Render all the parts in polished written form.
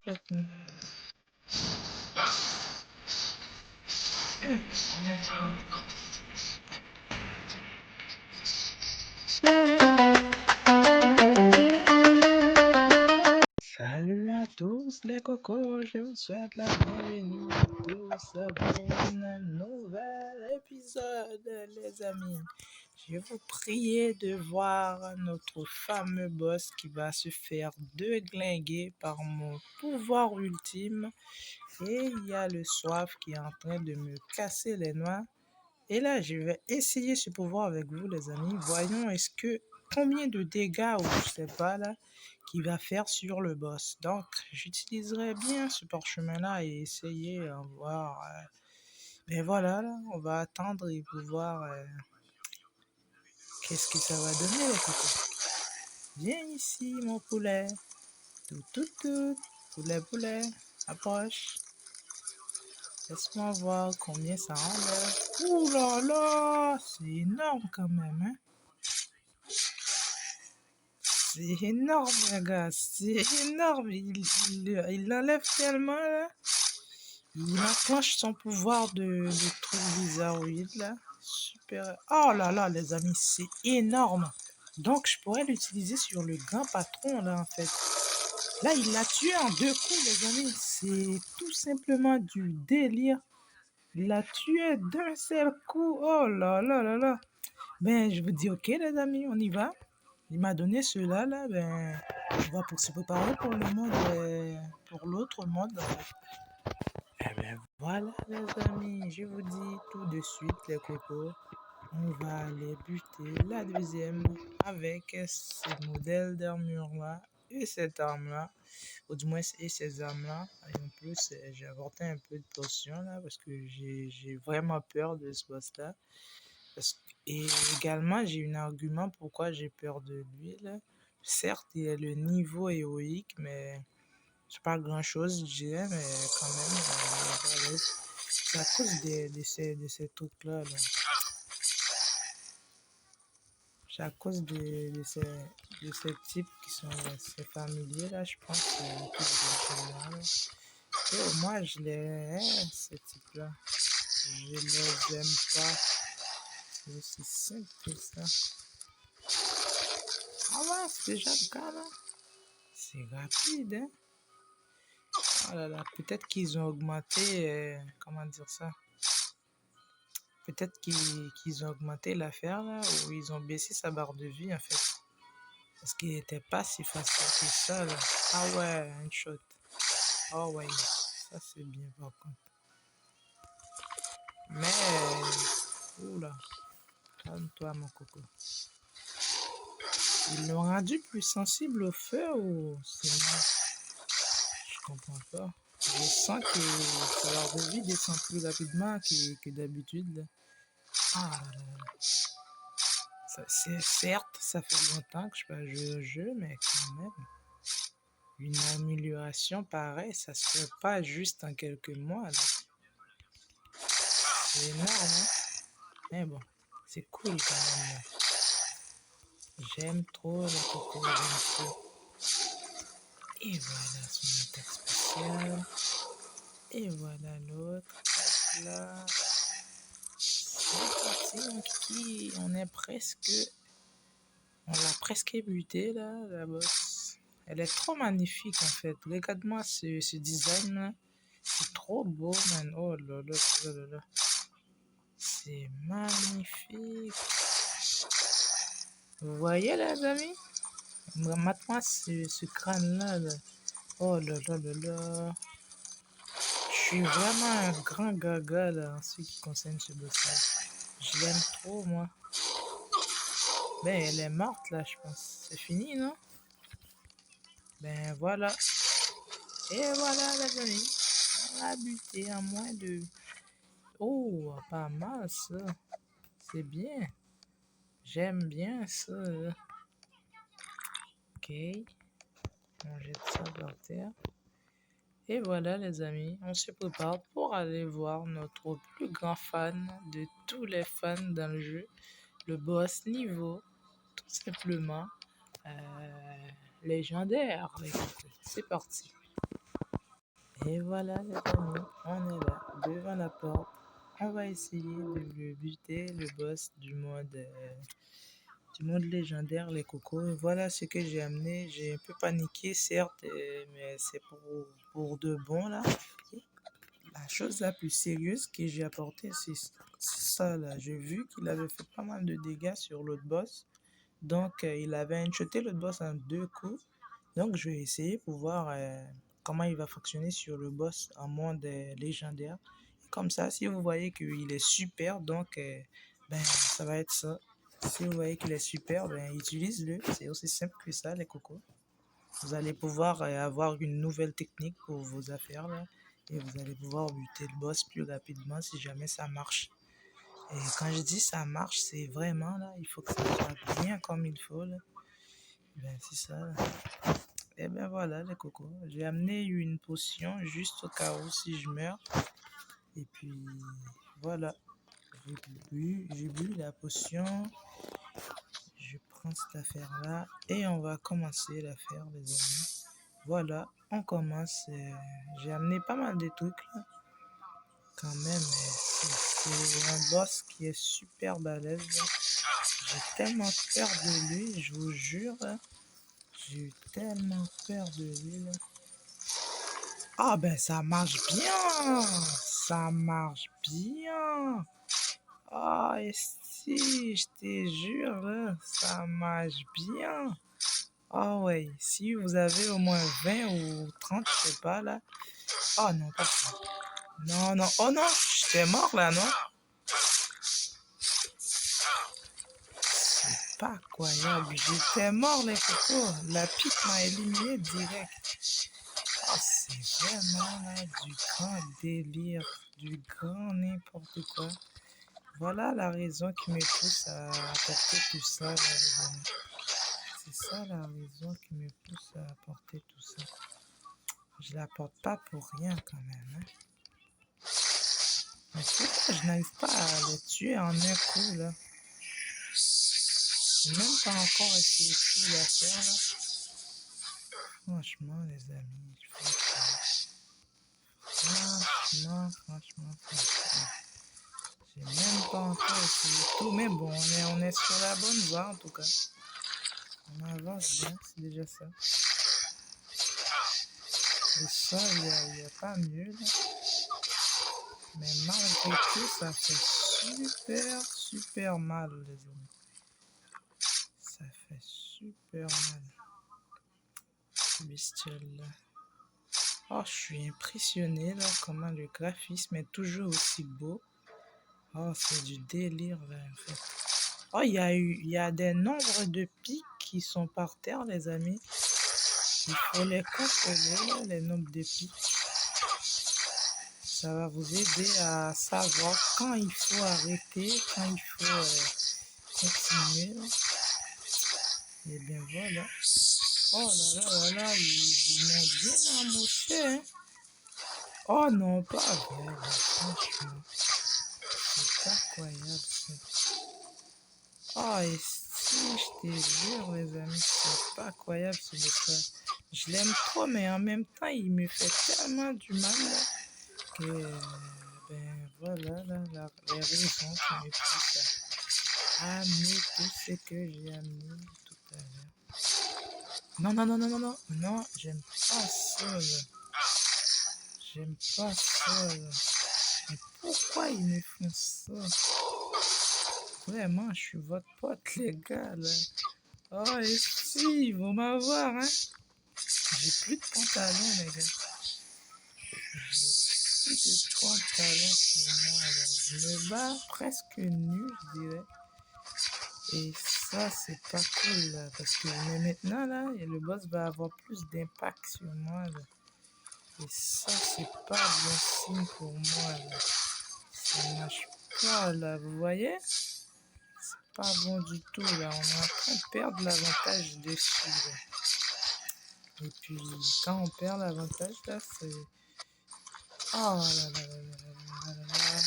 Salut à tous les cocos, je vous souhaite la bienvenue à tous pour un nouvel épisode, les amis. Je vous prie de voir notre fameux boss qui va se faire déglinguer par mon pouvoir ultime. Et il y a le soif qui est en train de me casser les noix. Et là, je vais essayer ce pouvoir avec vous, les amis. Voyons, combien de dégâts, ou je sais pas là, qu'il va faire sur le boss. Donc, j'utiliserai bien ce parchemin-là et essayer de voir. Mais voilà, là, on va attendre et voir qu'est-ce que ça va donner, les cocos. Viens ici, mon poulet. Tout, tout, tout. Poulet, poulet. Approche. Laisse-moi voir combien ça enlève. Ouh là là, c'est énorme quand même, hein. C'est énorme, les gars. C'est énorme. Il enlève tellement, là. Il enclenche son pouvoir de truc bizarroïde, là. Super. Oh là là, les amis, c'est énorme. Donc, je pourrais l'utiliser sur le grand patron, là, en fait. Là, il l'a tué en 2 coups, les amis. C'est tout simplement du délire. Il l'a tué d'un seul coup. Oh là là là là. Ben, je vous dis, ok, les amis, on y va. Il m'a donné ceux-là, là, ben, on va pour se préparer pour le mode, pour l'autre mode. Eh ben, voilà, les amis, je vous dis tout de suite, les cocos, on va aller buter la deuxième avec ce modèle d'armure-là et cette arme-là, ou du moins, et ces armes-là. Et en plus, j'ai apporté un peu de potion, là, parce que j'ai vraiment peur de ce boss-là. Et également, j'ai un argument pourquoi j'ai peur de lui, là. Certes, il a le niveau héroïque, mais c'est pas grand-chose, je dirais, mais quand même, c'est à cause de ces trucs-là, là. C'est à cause de ces types qui sont ces familiers, là, je pense, le truc de général. Et moi, je les hais, ces types-là. Je les aime pas. C'est aussi simple que ça. Ah ouais, c'est déjà le cas, là. C'est rapide, hein? Oh là là, peut-être qu'ils ont augmenté, comment dire ça? Peut-être qu'ils ont augmenté l'affaire, là, ou ils ont baissé sa barre de vie, en fait. Parce qu'il n'était pas si facile que ça, là. Ah ouais, une shot. Oh ouais, ça c'est bien, par contre. Mais, oula, calme-toi, mon coco. Ils l'ont rendu plus sensible au feu ou c'est moi? Je comprends pas. Je sens que sa barre de vie descend plus rapidement que d'habitude, là. Ah là là. Certes, ça fait longtemps que je pas joué au jeu, mais quand même, une amélioration pareille, ça se fait pas juste en quelques mois, là. C'est énorme, hein? Mais bon, c'est cool quand même, là. J'aime trop le coco, j'aime trop. Et voilà son attaque spéciale. Et voilà l'autre. Là, c'est parti, mon kiki. On l'a presque buté, là, la boss. Elle est trop magnifique, en fait. Regarde-moi ce design-là. C'est trop beau, man. Oh là là là là là. C'est magnifique. Vous voyez, les amis? Mate-moi ce crâne-là, là. Oh là là là là. Je suis vraiment un grand gaga, là, en ce qui concerne ce boss-là. Je l'aime trop, moi. Ben, elle est morte, là, je pense. C'est fini, non? Ben, voilà. Et voilà, les amis. On a buté en moins de... Oh, pas mal, ça. C'est bien. J'aime bien ça, là. Ok. On jette ça par terre. Et voilà, les amis. On se prépare pour aller voir notre plus grand fan de tous les fans dans le jeu. Le boss niveau. Tout simplement. Légendaire. C'est parti. Et voilà les amis, on est là, devant la porte. On va essayer de le buter, le boss du monde légendaire, les cocos. Et voilà ce que j'ai amené. J'ai un peu paniqué, certes, mais c'est pour de bon là. La chose la plus sérieuse que j'ai apportée, c'est ça là. J'ai vu qu'il avait fait pas mal de dégâts sur l'autre boss. Donc, il avait enchuté l'autre boss en 2 coups. Donc, je vais essayer pour voir comment il va fonctionner sur le boss en monde légendaire. Comme ça, si vous voyez qu'il est super, donc, ben, ça va être ça. Si vous voyez qu'il est super, ben, utilise-le. C'est aussi simple que ça, les cocos. Vous allez pouvoir avoir une nouvelle technique pour vos affaires, là. Et vous allez pouvoir buter le boss plus rapidement si jamais ça marche. Et quand je dis ça marche, c'est vraiment là, il faut que ça soit bien comme il faut là. Ben c'est ça là. Et ben voilà les cocos. J'ai amené une potion juste au cas où si je meurs. Et puis voilà. J'ai bu la potion. Je prends cette affaire là et on va commencer l'affaire les amis. Voilà, on commence. J'ai amené pas mal de trucs là. Quand même, c'est un boss qui est super balèze. J'ai tellement peur de lui, je vous jure. J'ai eu tellement peur de lui. Là. Ah ben ça marche bien. Ça marche bien. Ah et si, je te jure, là, ça marche bien. Ah ouais, si vous avez au moins 20 ou 30, je sais pas là. Oh non, pas ça. Non, non, oh non, j'étais mort là, non? Pas incroyable, j'étais mort les cocos. La pique m'a éliminé direct. Oh, c'est vraiment là du grand délire, du grand n'importe quoi. Voilà la raison qui me pousse à apporter tout ça, là, les amis. C'est ça la raison qui me pousse à apporter tout ça. Je l'apporte pas pour rien quand même. Hein. Mais pourquoi je n'arrive pas à les tuer en un coup là? J'ai même pas encore essayé tout l'affaire là. Franchement les amis, franchement. J'ai même pas encore essayé tout, mais bon, on est sur la bonne voie en tout cas. On avance bien, c'est déjà ça. Et ça, il n'y a pas mieux là. Mais malgré tout, ça fait super mal les amis. Ça fait super mal. Bestiole là. Oh, je suis impressionné là, comment le graphisme est toujours aussi beau. Oh, c'est du délire là en fait. Oh, il y a des nombres de pics qui sont par terre les amis. Il faut les contrôler là, les nombres de pics. Ça va vous aider à savoir quand il faut arrêter, quand il faut continuer. Là. Et bien voilà. Oh là là, ils m'ont bien amoché. Hein. Oh non, pas vrai, franchement. C'est incroyable ça. Oh, et si, je te jure, les amis, c'est pas incroyable ce dessin. Je l'aime trop, mais en même temps, il me fait tellement du mal là, que, ben voilà, là, les raisons qui me poussent à amener tout ce que j'ai amené tout à l'heure. Non, j'aime pas ça là. J'aime pas ça là. Mais pourquoi ils me font ça? Vraiment, je suis votre pote, les gars, là. Oh, et si, ils vont m'avoir, hein. J'ai plus de pantalon, les gars. J'ai plus de pantalon sur moi, là. Je me bats presque nu, je dirais. Et ça, c'est pas cool, là. Parce que, mais maintenant, là, le boss va avoir plus d'impact sur moi, là. Et ça, c'est pas bon signe pour moi, là. Ça marche pas, là. Vous voyez? Pas bon du tout là, on est en train de perdre l'avantage dessus là. Et puis quand on perd l'avantage là, c'est... Oh là là là là là là là.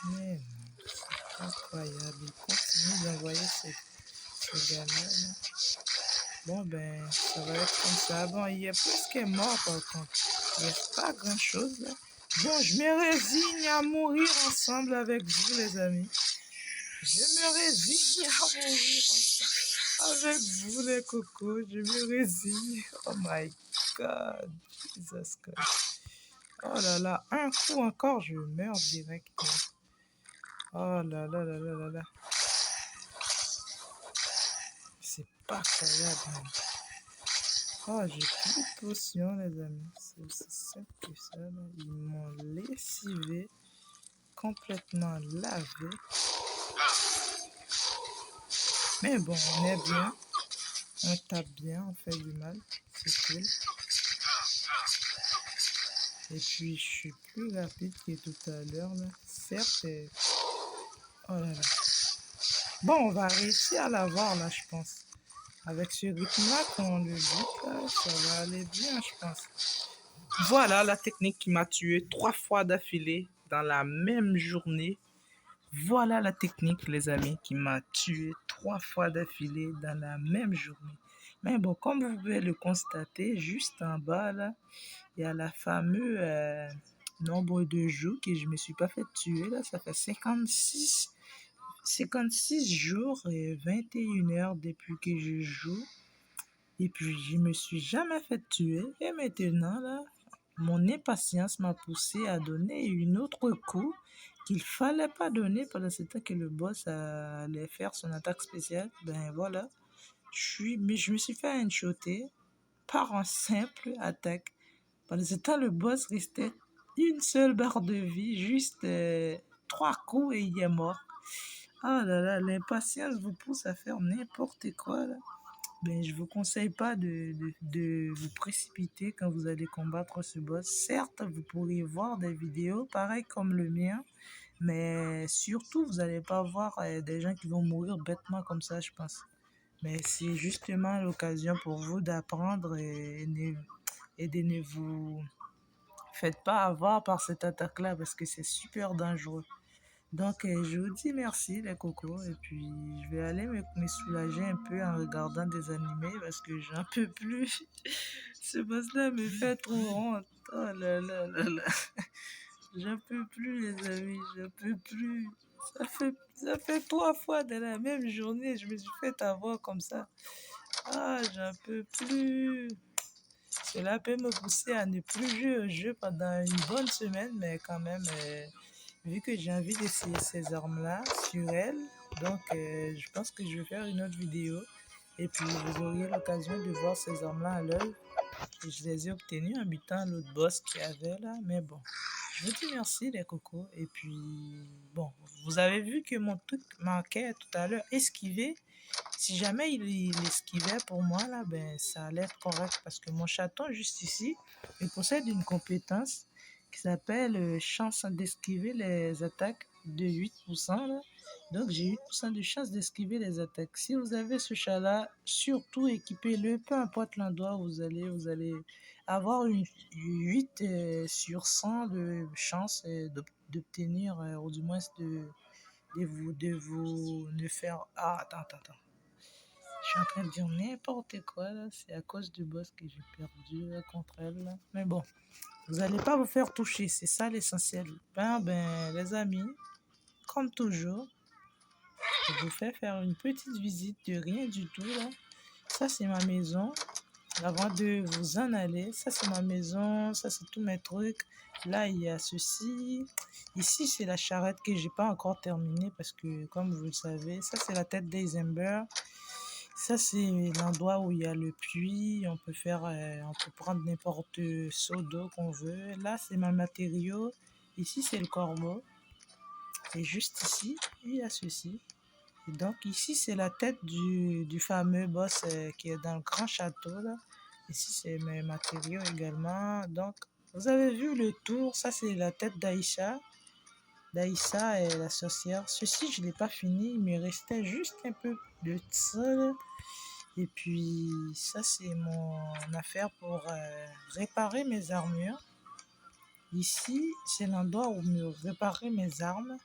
Mais non, c'est incroyable, il continue d'envoyer ces gars-là. Là. Bon, ben, ça va être comme ça. Bon, il est presque mort, par contre. Il reste pas grand-chose, là. Bon, je me résigne à mourir ensemble avec vous, les amis. Je me résigne à mourir ensemble avec vous, les cocos. Je me résigne. Oh my God. Jesus Christ. Oh là là. Un coup encore, je meurs direct. Oh là là là là là là. C'est pas croyable, man. Oh, j'ai plus de potions, les amis. C'est aussi simple que ça, là. Ils m'ont lessivé, complètement lavé. Mais bon, on est bien. On tape bien, on fait du mal. C'est cool. Et puis, je suis plus rapide que tout à l'heure, là. Certes, oh là là. Bon, on va réussir à l'avoir, là, je pense. Avec ce rythme-là, qu'on le bute, là, ça va aller bien, je pense. Voilà la technique qui m'a tué 3 fois d'affilée dans la même journée. Voilà la technique, les amis, qui m'a tué 3 fois d'affilée dans la même journée. Mais bon, comme vous pouvez le constater, juste en bas, là, il y a la fameuse nombre de jours que je me suis pas fait tuer. Là, ça fait 56 jours et 21 heures depuis que je joue. Et puis, je me suis jamais fait tuer. Et maintenant, là, mon impatience m'a poussé à donner une autre coup qu'il fallait pas donner pendant ce temps que le boss allait faire son attaque spéciale. Ben voilà, mais je me suis fait une par un simple attaque. Pendant ce temps, le boss restait une seule barre de vie, juste 3 coups et il est mort. Ah là là, l'impatience vous pousse à faire n'importe quoi là. Ben, je vous conseille pas de vous précipiter quand vous allez combattre ce boss. Certes, vous pourriez voir des vidéos pareilles comme le mien, mais surtout, vous n'allez pas voir des gens qui vont mourir bêtement comme ça, je pense. Mais c'est justement l'occasion pour vous d'apprendre et de ne vous faites pas avoir par cette attaque-là parce que c'est super dangereux. Donc, je vous dis merci les cocos et puis je vais aller me soulager un peu en regardant des animés parce que j'en peux plus. Ce boss-là me fait trop honte. Oh là là là là. J'en peux plus les amis, j'en peux plus. Ça fait 3 fois dans la même journée, je me suis fait avoir comme ça. Ah, j'en peux plus. Cela peut me pousser à ne plus jouer au jeu pendant une bonne semaine, mais quand même, vu que j'ai envie d'essayer ces armes-là sur elle, donc je pense que je vais faire une autre vidéo. Et puis vous auriez l'occasion de voir ces armes-là à l'œuvre. Et je les ai obtenues en butant l'autre boss qu'il y avait là. Mais bon, je vous dis merci les cocos. Et puis, bon, vous avez vu que mon truc manquait tout à l'heure, esquiver. Si jamais il esquivait pour moi, là, ben, ça allait être correct parce que mon chaton, juste ici, il possède une compétence qui s'appelle chance d'esquiver les attaques de 8%. Là. Donc, j'ai 8% de chance d'esquiver les attaques. Si vous avez ce chat-là, surtout équipez-le, peu importe l'endroit où vous allez avoir une 8 sur 100 de chance d'obtenir, ou du moins de vous ne faire... Ah, attends. Je suis en train de dire n'importe quoi là. C'est à cause du boss que j'ai perdu là, contre elle là. Mais bon, vous n'allez pas vous faire toucher. C'est ça l'essentiel. Ben, les amis, comme toujours, je vous fais faire une petite visite de rien du tout là. Ça, c'est ma maison. Avant de vous en aller, ça, c'est ma maison. Ça, c'est tous mes trucs. Là, il y a ceci. Ici, c'est la charrette que j'ai pas encore terminée parce que, comme vous le savez, ça, c'est la tête d'Eisenberg. Ça, c'est l'endroit où il y a le puits. On peut prendre n'importe seau d'eau qu'on veut. Là, c'est ma matériau. Ici, c'est le corbeau. Et juste ici, il y a ceci. Et donc, ici, c'est la tête du fameux boss qui est dans le grand château, là. Ici, c'est mes matériaux également. Donc, vous avez vu le tour. Ça, c'est la tête d'Aïcha. D'Aïssa est la sorcière. Ceci, je ne l'ai pas fini. Il me restait juste un peu de ça, là. Et puis, ça, c'est mon affaire pour réparer mes armures. Ici, c'est l'endroit où me réparer mes armes.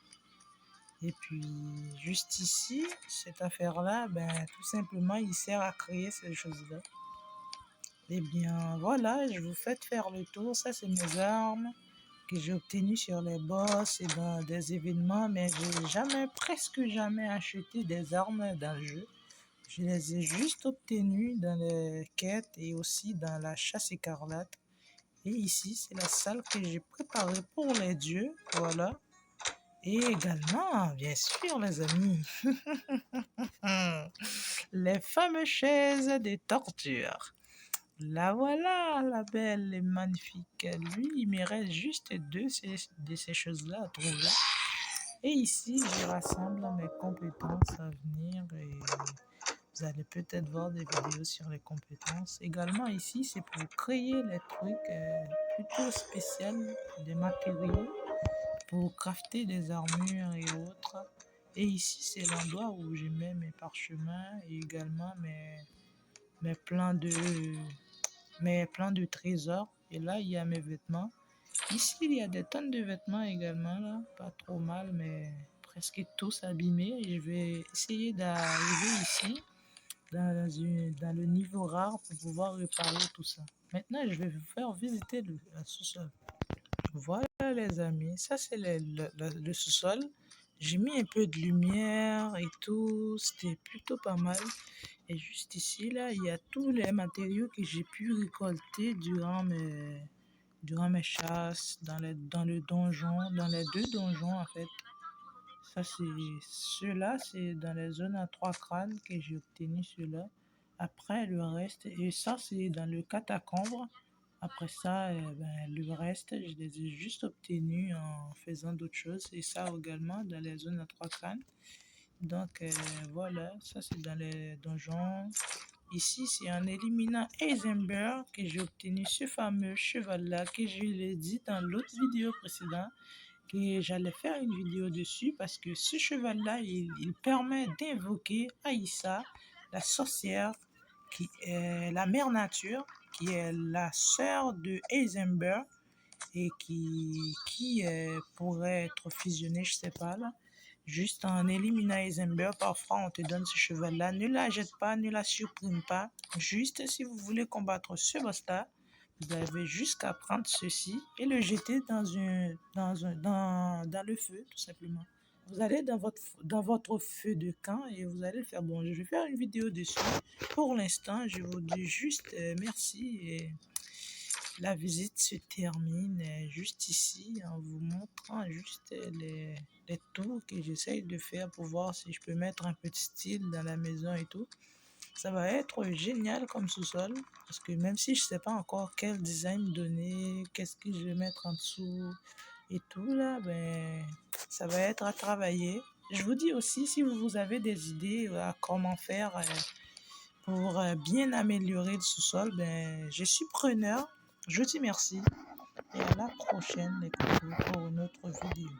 Et puis, juste ici, cette affaire-là, ben, tout simplement, il sert à créer ces choses-là. Eh bien, voilà, je vous fais faire le tour. Ça, c'est mes armes que j'ai obtenues sur les boss et dans des événements, mais j'ai jamais, presque jamais acheté des armes dans le jeu. Je les ai juste obtenues dans les quêtes et aussi dans la chasse écarlate. Et ici, c'est la salle que j'ai préparée pour les dieux. Voilà. Et également, bien sûr, les amis, les fameuses chaises des tortures. La voilà, la belle et magnifique. Lui, il me reste juste de ces choses-là à trouver. Et ici, je rassemble mes compétences à venir et vous allez peut-être voir des vidéos sur les compétences. Également, ici, c'est pour créer les trucs plutôt spéciaux, des matériaux pour crafter des armures et autres. Et ici, c'est l'endroit où je mets mes parchemins et également mes plans de, mes plans de trésors. Et là, il y a mes vêtements. Ici, il y a des tonnes de vêtements également, là. Pas trop mal, mais presque tous abîmés. Et je vais essayer d'arriver ici, dans le niveau rare, pour pouvoir réparer tout ça. Maintenant, je vais vous faire visiter le sous-sol. Voilà les amis, ça c'est le sous-sol. J'ai mis un peu de lumière et tout, c'était plutôt pas mal. Et juste ici, là, il y a tous les matériaux que j'ai pu récolter durant mes chasses, dans le donjon, dans les deux donjons en fait. Ça c'est ceux-là, c'est dans les zones à trois crânes que j'ai obtenu ceux-là. Après le reste, et ça c'est dans le catacombe. Après ça, ben, le reste, je les ai juste obtenus en faisant d'autres choses. Et ça également dans les zones à trois crânes. Donc voilà, ça c'est dans les donjons. Ici, c'est en éliminant Heisenberg que j'ai obtenu ce fameux cheval-là que je l'ai dit dans l'autre vidéo précédente que j'allais faire une vidéo dessus parce que ce cheval-là, il permet d'invoquer Aïssa, la sorcière, qui est la mère nature, qui est la sœur de Heisenberg et qui pourrait être fusionnée, je sais pas là. Juste en éliminant Heisenberg, parfois on te donne ce cheval-là. Ne la jette pas, ne la supprime pas. Juste si vous voulez combattre ce boss-là, vous avez juste qu'à prendre ceci et le jeter dans le feu, tout simplement. Vous allez dans votre feu de camp et vous allez le faire. Bon, je vais faire une vidéo dessus. Pour l'instant, je vous dis juste merci et la visite se termine juste ici en vous montrant juste les tours que j'essaye de faire pour voir si je peux mettre un petit style dans la maison et tout. Ça va être génial comme sous-sol parce que même si je sais pas encore quel design donner, qu'est-ce que je vais mettre en dessous et tout là, ben ça va être à travailler. Je vous dis aussi si vous avez des idées à comment faire pour bien améliorer le sous-sol, ben je suis preneur. Je dis merci et à la prochaine les copains, pour une autre vidéo.